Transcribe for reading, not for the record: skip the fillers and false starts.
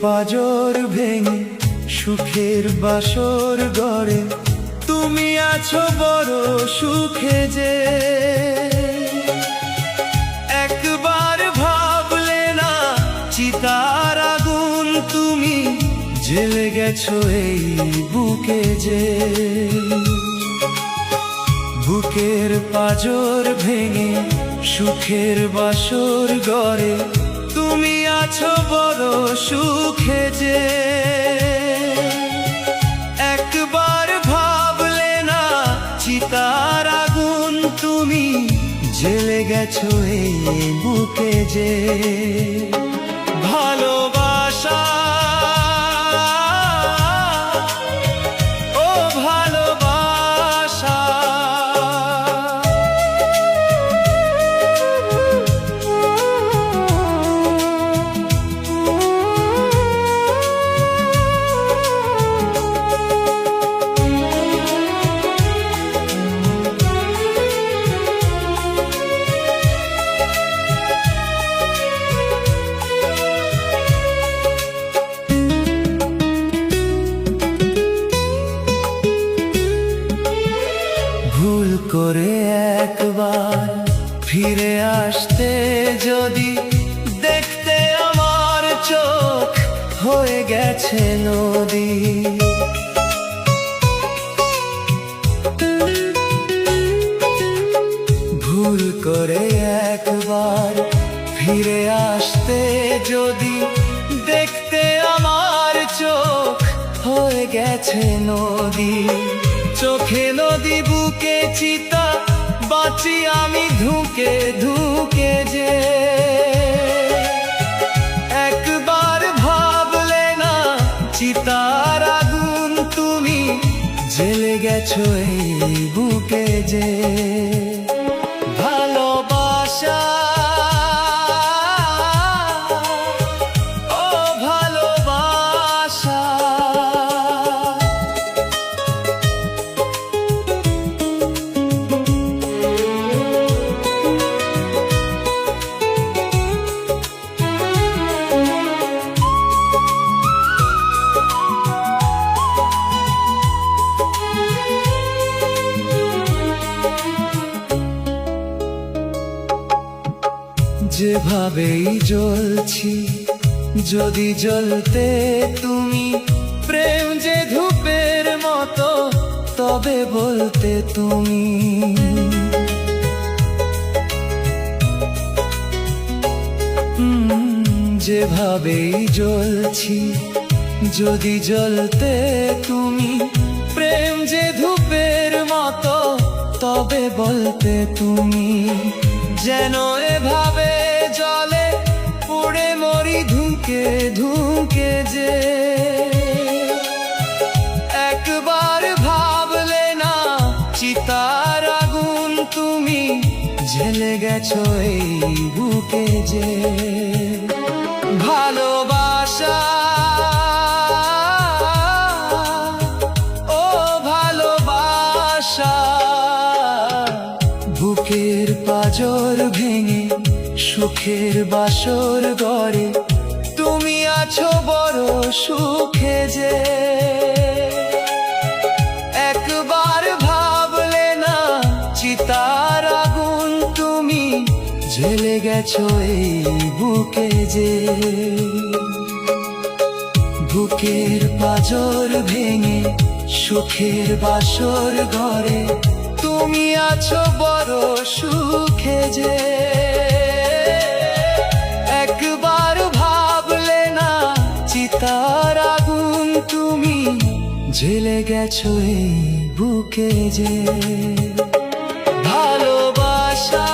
পাজর ভেঙে সুখের বাসর গড়ে তুমি আছো বড় সুখে যে একবার ভাবলে না চিতার আগুন তুমি জ্বেলে গেছো এই বুকে যে বুকের পাজর ভেঙে সুখের বাসর গড়ে তুমি আছো বড় সুখে যে একবার ভাবলে না চিতার আগুন তুমি জ্বেলে গেছো এই বুকে যে ভালোবাসা ও ভালোবাসা ভুল করে একবার ফিরে আসতে যদি দেখতে আমার চোখ হয়ে গেছে নদী ভুল করে একবার ফিরে আসতে যদি দেখতে আমার চোখ হয়ে গেছে নদী চোখে নদী বুকে চিতা বাঁচি আমি ধুকে ধুকে যে একবার ভাবলে না চিতার আগুন তুমি জ্বেলে গেছো এই বুকে যে ভালোবাসা ও ভালোবাসা যেভাবেই জ্বলছি যদি জ্বলতে তুমি প্রেম যে ধূপের মতো তবে বলতে তুমি যেভাবেই জ্বলছি যদি জ্বলতে তুমি প্রেম যে ধূপের মতো তবে বলতে তুমি যেন এভাবে জলে পুড়ে মরি ধুকে ধুকে যে একবার ভাবলে না চিতার আগুন তুমি জ্বেলে গেছো এই বুকে যে ভালোবাসা ও ভালোবাসা বুকের পাজর ভেঙে সুখের বাসর গড়ে তুমি আছো বড় সুখে যে একবার ভাবলে না চিতার আগুন তুমি জ্বেলে গেছো এই বুকে যে বুকের পাজর ভেঙে সুখের বাসর গড়ে তুমি আছো বড় সুখে যে একবার ভাবলে না চিতার আগুন তুমি জ্বেলে গেছো এই বুকে যে ভালোবাসা।